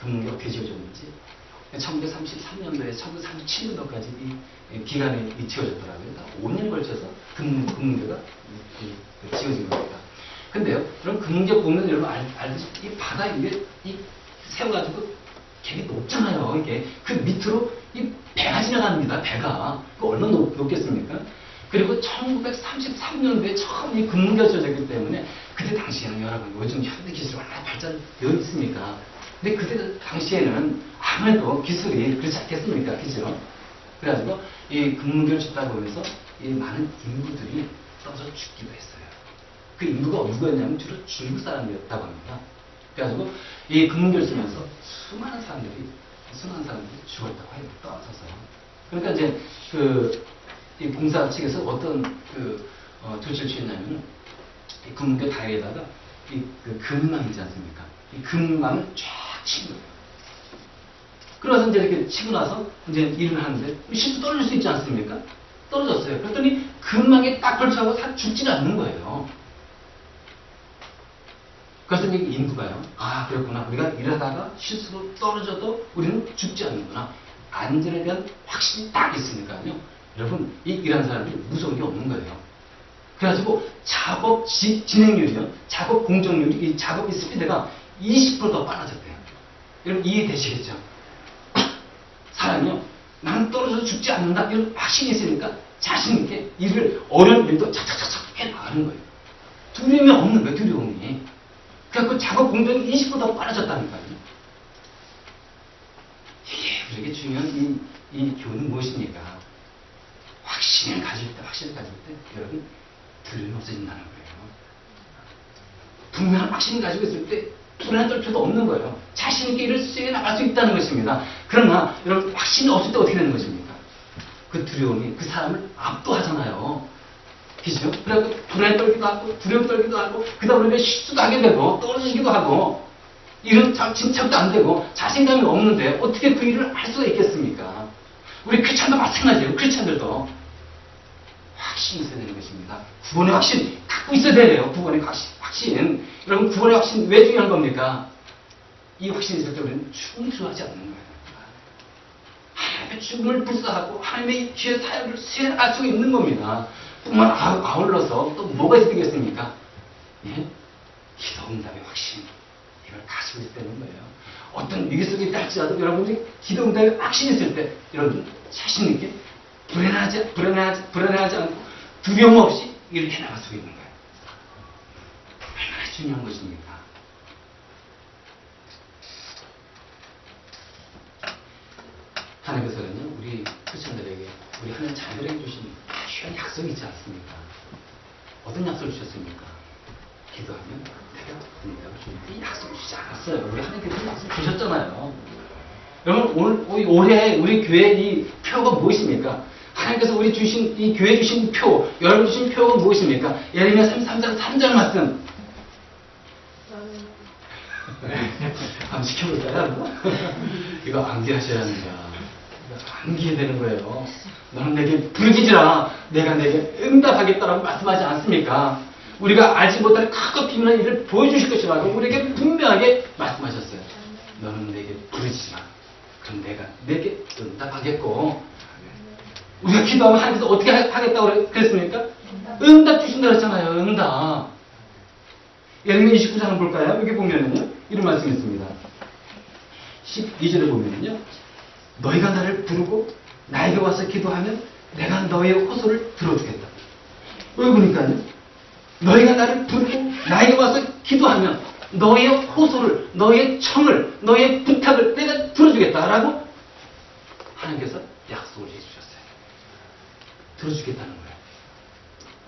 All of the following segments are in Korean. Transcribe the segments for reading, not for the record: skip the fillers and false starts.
금문교가 어떻게 지어졌는지 1933년도에 1937년도까지 이 기간에 지어졌더라고요. 5년에 걸쳐서 금문교가 지어진 겁니다. 근데요, 여러분 금문교 보면 여러분 알듯이 이 바다 위에 이 세워가지고 되게 높잖아요. 이게 그 밑으로 이 배가 지나갑니다. 배가 그 얼마나 높겠습니까? 그리고 1933년도에 처음 이 금문교가 지어졌기 때문에 그때 당시에는 여러분 요즘 현대 기술이 얼마나 발전되어 있습니까? 근데 그때 당시에는 아무래도 기술이 그렇지 않겠습니까? 그죠? 그래가지고 이 금문교를 짓다 보면서 이 많은 인구들이 떨어져 죽기도 했어요. 그 인구가 누구였냐면 주로 중국 사람이었다고 합니다. 그래가지고 이 금문교를 쓰면서 수많은 사람들이 죽었다고 해요. 떨어져서. 그러니까 이제 이 공사 측에서 어떤 조치를 취했냐면 이 금문교 다리에다가 그 금망 있지 않습니까? 이 금망을 쫙 친 거예요. 그래서 이제 이렇게 치고 나서 이제 일을 하는데 실수 떨어질 수 있지 않습니까? 떨어졌어요. 그랬더니 금망에 딱 걸쳐서 다 죽지가 않는 거예요. 그래서 이제 인구가요. 아, 그렇구나. 우리가 일하다가 실수로 떨어져도 우리는 죽지 않는구나. 안전에 대한 확신이 딱 있으니까요. 여러분, 이 일하는 사람들이 무서운 게 없는 거예요. 그래가지고 작업 진행률이요. 작업 공정률이, 이 작업의 스피드가 20%더 빨라졌대요. 여러분, 이해되시겠죠? 사람이요. 나는 떨어져서 죽지 않는다. 이런 확신이 있으니까 자신있게 일을, 어려운 일도 착착착착 해나가는 거예요. 두려움이 없는 거예요, 두려움이. 그래서 작업 공정이 20%더 빨라졌다니까요. 이게 우리에게 중요한 이 교훈은 무엇입니까? 확신을 가질 때, 여러분, 두려움이 없어진다는 거예요. 분명한 확신을 가지고 있을 때, 불안한 떨 필요도 없는 거예요. 자신있게 일을 수행해 나갈 수 있다는 것입니다. 그러나, 여러분, 확신이 없을 때 어떻게 되는 것입니까? 그 두려움이 그 사람을 압도하잖아요. 그죠? 그래서 불안에 떨기도 하고, 두려움 떨기도 하고, 그 다음에 실수도 하게 되고, 떨어지기도 하고, 일은 진척도 안 되고, 자신감이 없는데, 어떻게 그 일을 할 수가 있겠습니까? 우리 크리스찬도 마찬가지예요. 크리스찬들도. 확신이 있어야 되는 것입니다. 구원의 확신 갖고 있어야 돼요. 구원의 확신. 여러분, 구원의 확신 왜 중요한 겁니까? 이 확신이 있을 때 우리는 죽음을 두려워하지 않는 거예요. 하나님의 죽음을 불사하고 하나님의 뒤에 사역을 수행할 수 있는 겁니다. 뿐만 아울러서 또 뭐가 있겠습니까? 예? 기도 응답의 확신. 이걸 가지고 있다는 거예요. 어떤 위기 속에 있다 할지라도 여러분이 기도 응답의 확신이 있을 때 여러분 자신 있게 불안해하지 않고 두려움 없이 일을 해나갈 수 있는 거예요. 얼마나 중요한 것입니까? 하나님께서는요, 우리 크리스천들에게, 우리 하나님 자녀들에게 주신 귀한 약속이 있지 않습니까? 어떤 약속을 주셨습니까? 기도하면 내가 응답을 주니까 이 약속을 주지 않았어요. 우리 하나님께서 약속 주셨잖아요. 여러분, 올해 우리 교회 이 표가 무엇입니까? 하나님께서 우리 주신, 이 교회 주신 표, 여러분 주신 표가 무엇입니까? 예레미야 33장 3절 말씀. 한번 시켜볼까요? 이거 암기하셔야 합니다. 암기해야 되는 거예요. 너는 내게 부르짖으라. 내가 내게 응답하겠다라고 말씀하지 않습니까? 우리가 알지 못하는 크고 비밀한 일을 보여주실 것이라고 우리에게 분명하게 말씀하셨어요. 너는 내게 부르짖으라. 그럼 내가 내게 응답하겠고, 우리가 기도하면 하나님께서 어떻게 하겠다고 그랬습니까? 응답 주신다고 했잖아요. 응답. 예레미야 29장을 볼까요? 여기 보면은요, 이런 말씀이 있습니다. 12절에 보면은요, 너희가 나를 부르고 나에게 와서 기도하면 내가 너희의 호소를 들어주겠다. 여기 보니까요, 너희가 나를 부르고 나에게 와서 기도하면 너희의 호소를, 너희의 청을, 너희의 부탁을 내가 들어주겠다라고 하나님께서 약속을 해주셨어요. 들어주겠다는 거예요.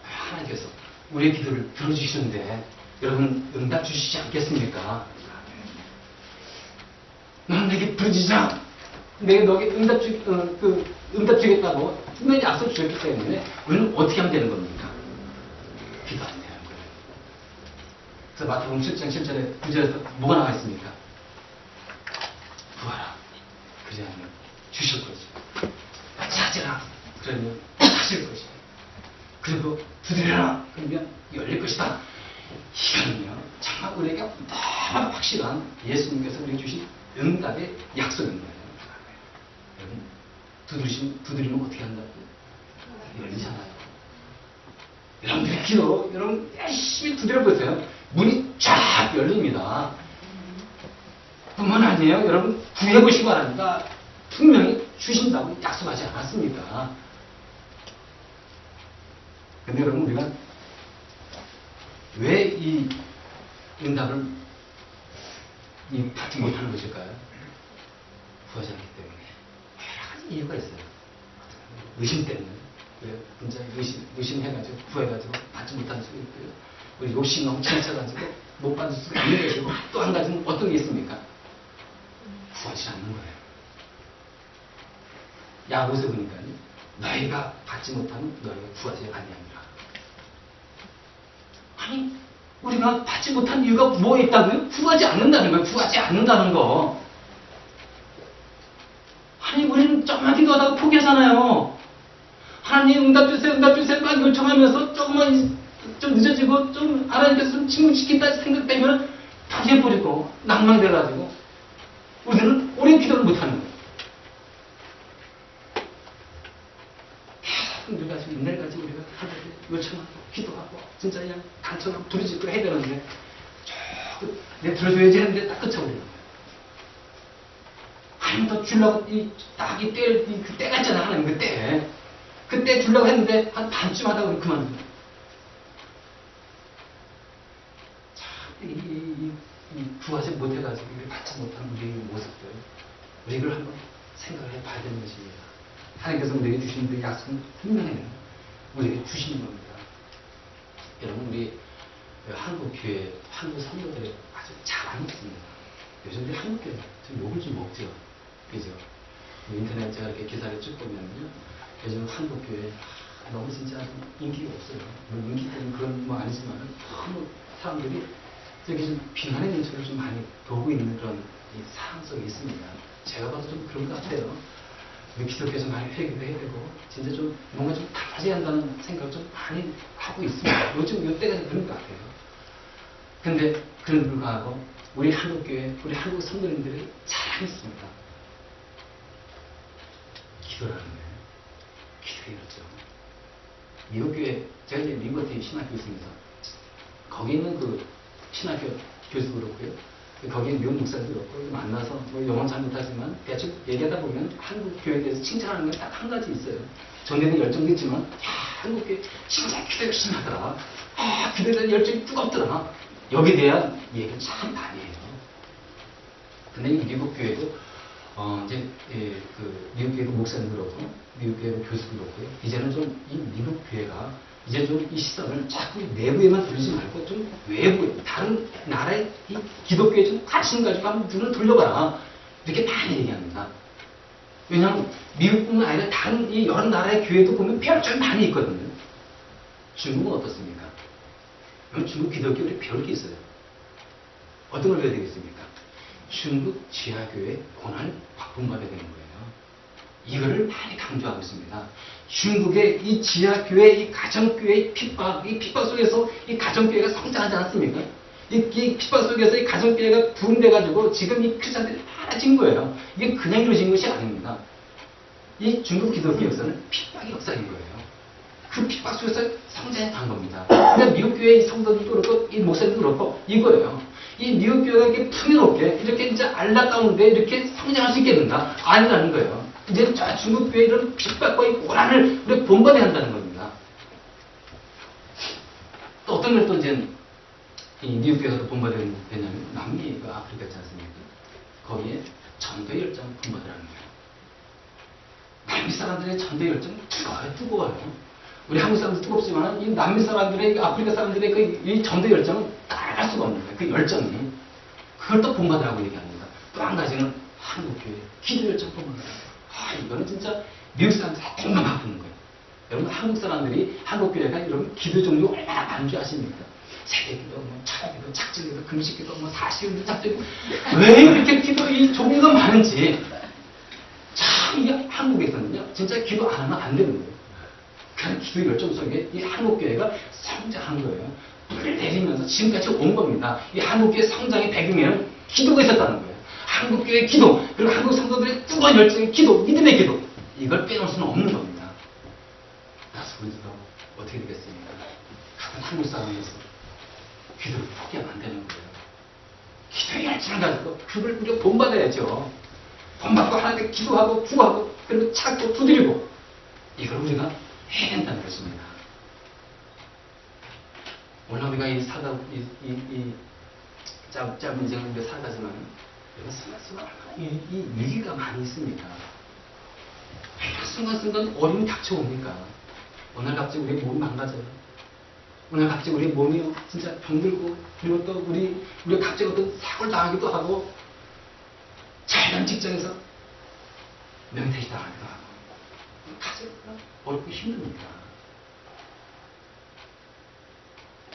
하나님께서 우리의 기도를 들어주시는데 여러분 응답 주시지 않겠습니까? 너는 내게 부르짖으라. 내가 너에게 응답 주겠다고 분명히 약속 주셨기 때문에 우리는 어떻게 하면 되는 겁니까? 기도하면 되는 거예요. 그래서 마태복음 7장 7절에 9절에서 뭐가 나와 있습니까? 구하라. 그리하면 주실 것이요. 찾으라. 그러면 하실 것이요. 그리고 두드려라. 그러면 열릴 것이다. 이거는요, 정말 우리에게 너무 확실한 예수님께서 우리에게 주신 응답의 약속인 거예요. 여러분, 두드리면 어떻게 한다고? 열리잖아요. 여러분들이 기도, 여러분 열심히 두드려보세요. 문이 쫙 열립니다. 뿐만 아니에요. 여러분 구해보시기 바랍니다. 분명히 주신다고 약속하지 않았습니까? 근데 여러분 우리가 왜 이 응답을 받지 못하는 것일까요? 구하지 않기 때문에. 여러 가지 이유가 있어요. 의심 때문에. 진짜 의심해가지고 구해가지고 받지 못하는 수도 있고요. 우리 욕심 너무 지나쳐가지고 못 받을 수가 있는 것이고, 또 한 가지는 어떤 게 있습니까? 구하지 않는 거예요. 야고보서 보니까요, 너희가 받지 못하면 너희가 구하지 아니하니라. 아니, 우리가 받지 못한 이유가 뭐 있다고요? 구하지 않는다는 거예요. 구하지 않는다는 거. 아니, 우리는 조금만 기도하다가 포기하잖아요. 하나님 응답 주세요, 응답 주세요 막 요청하면서 조금만 좀 늦어지고 좀 하나님께서 좀 침묵시킨다 생각되면 포기해버리고 낭망돼가지고 우리는 오래 기도를 못하는 거예요. 계속 우리가 인내까지 우리가 하나님께 요청하고 기도하고 진짜 그냥 간청하고 부르짖고 해야 되는데 내 들어줘야지 했는데 딱 끝쳐버리는 거예요. 하나님 더 주려고 딱 이 때가 있잖아. 하나님 그때 주려고 했는데 한 반쯤 하다가 그만둬요. 참 이 구하지 못해가지고 받지 못한 우리의 모습들, 우리 이걸 한번 생각을 해봐야 되는 것입니다. 하나님께서 우리에게 주신 그 약속은 분명해요. 우리에게 주시는 겁니다. 여러분 우리 한국 교회, 한국 성도들이 아주 자랑이 있습니다. 요즘 우리 한국 교회 좀 욕을 좀 먹죠. 그죠? 인터넷 제가 이렇게 기사를 쭉 보면요, 요즘 한국 교회 너무 진짜 인기가 없어요. 인기 때문에 그런 뭐 아니지만 너무 사람들이 저기 좀 비난의 눈초리를 좀 많이 보고 있는 그런 상황 속에 있습니다. 제가 봐도 좀 그런 것 같아요. 우리 기독교에서 많이 회개도 해야 되고 진짜 좀 뭔가 좀 달라져야 한다는 생각을 좀 많이 하고 있습니다. 요즘 이때가 그런 것 같아요. 근데 그런 불구하고 우리 한국교회, 우리 한국 성도님들이 잘하겠습니다. 기도라는 거예요. 기도해야죠. 미국 교회, 제가 이제 미국에 신학교 있습니다. 거기 있는 그 신학교 교수도 그렇고요. 거기에 미국 목사도 그렇고 만나서 뭐 영어는 잘 못하지만 대충 얘기하다 보면 한국 교회에 대해서 칭찬하는 건 딱 한 가지 있어요. 전에는 열정도 있지만, 한국 교회 진짜 기도 열심히 하더라. 기도에 대한 열정이 뜨겁더라. 여기에 대한 얘기를 참 많이 해요. 근데 이 미국 교회도 이제 그 미국 교회도 목사님 그렇고 미국 교회도 교수도 그렇고요. 이제는 좀 이 미국 교회가 이제 좀 이 시선을 자꾸 내부에만 돌리지 말고 좀 외부에 다른 나라의 이 기독교에 좀 관심 가지고 한번 눈을 돌려봐라. 이렇게 많이 얘기합니다. 왜냐하면 미국뿐만 아니라 다른 이 여러 나라의 교회도 보면 배울 점이 많이 있거든요. 중국은 어떻습니까? 중국 기독교 우리 배울 게 있어요. 어떤 걸 배워야 되겠습니까? 중국 지하교회 고난을 본받아야 되는 거예요. 이거를 많이 강조하고 있습니다. 중국의 이 지하교회, 이 가정교회, 이 핍박 속에서 이 가정교회가 성장하지 않았습니까? 이 핍박 속에서 이 가정교회가 부흥돼가지고 지금 이 크리스찬들이 많아진 거예요. 이게 그냥 이루어진 것이 아닙니다. 이 중국 기독교 역사는 핍박의 역사인 거예요. 그 핍박 속에서 성장해 간 겁니다. 근데 미국 교회의 성도들도 그렇고, 이 목사님도 그렇고, 이거예요. 이 미국 교회가 이렇게 풍요롭게, 이렇게 이제 안락가운데 이렇게 성장할 수 있겠는가? 아니라는 거예요. 이제는 저 중국 교회 이런 핍박과 이 고난을 우리가 본받아야 한다는 겁니다. 또 어떤 걸 또 이제 이 미국 교회에서 본받아야 되냐면, 남미가 아프리카 있지 않습니까? 거기에 전도의 열정을 본받으라는 거예요. 남미 사람들의 전도의 열정은 뜨거워요. 우리 한국 사람도 뜨겁지만, 이 남미 사람들의, 아프리카 사람들의 이 전도 열정은 따라갈 수가 없는 거예요. 그 열정이. 그걸 또 본받으라고 얘기합니다. 또 한 가지는 한국교회, 기도 열정 본받으라고. 이거는 진짜 미국 사람들이 등만 바꾸는 거예요. 여러분, 한국 사람들이, 한국교회가 여러분 기도 종류 얼마나 많은 줄 아십니까? 새벽기도, 뭐 철학기도, 작정기도, 금식기도, 뭐 사시기도, 작정기도. 왜 이렇게 기도 이 종류가 많은지. 참, 이게 한국에서는요, 진짜 기도 안 하면 안 되는 거예요. 그런 기도 열정 속에 이 한국교회가 성장한 거예요. 불을 내리면서 지금까지 온 겁니다. 이 한국교회 성장의 배경에는 기도가 있었다는 거예요. 한국교회 기도, 그리고 한국 성도들의 뜨거운 열정의 기도, 믿음의 기도, 이걸 빼놓을 수는 없는 겁니다. 그래서 우리도 어떻게 되겠습니까? 같은 한국 사람에서 기도를 포기하면 안 되는 거예요. 기도의 열정을 가지고 그걸 우리가 본받아야죠. 본받고 하나님께 기도하고 구하고 그리고 찾고 두드리고 이걸 우리가 해야 된다는 것입니다. 오늘 우리가 이 짧은 인생을 우리가 살아가지만 이 위기가 많이 있습니다. 순간순간 어려움이 닥쳐옵니까? 오늘 갑자기 우리 몸이 망가져요. 오늘 갑자기 우리 몸이 진짜 병들고 그리고 또 우리가 갑자기 어떤 사고를 당하기도 하고 잘난 직장에서 명퇴시 당하기도 하고 가장 어렵고 힘듭니다.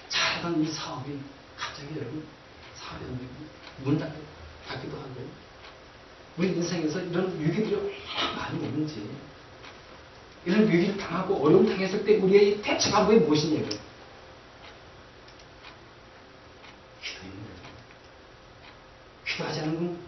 잘하던 이 사업이 갑자기 여러분 사업이 안 되고 문 닫기도 하고 우리 인생에서 이런 위기들이 얼마나 많이 오는지 이런 위기를 당하고 어려움을 당했을 때 우리의 대처 방법이 무엇이냐고요. 기도입니다. 기도하지 않으면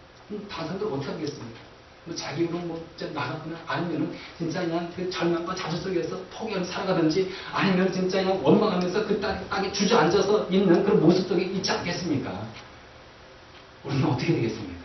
다른 사람들 어떻게 하겠습니까? 뭐 자기 입으로 나갔거나 아니면은 진짜 그냥 그 절망과 자주 속에서 포기하며 살아가든지 아니면 진짜 그냥 원망하면서 그 땅에 주저앉아서 있는 그런 모습 속에 있지 않겠습니까? 우리는 어떻게 되겠습니까?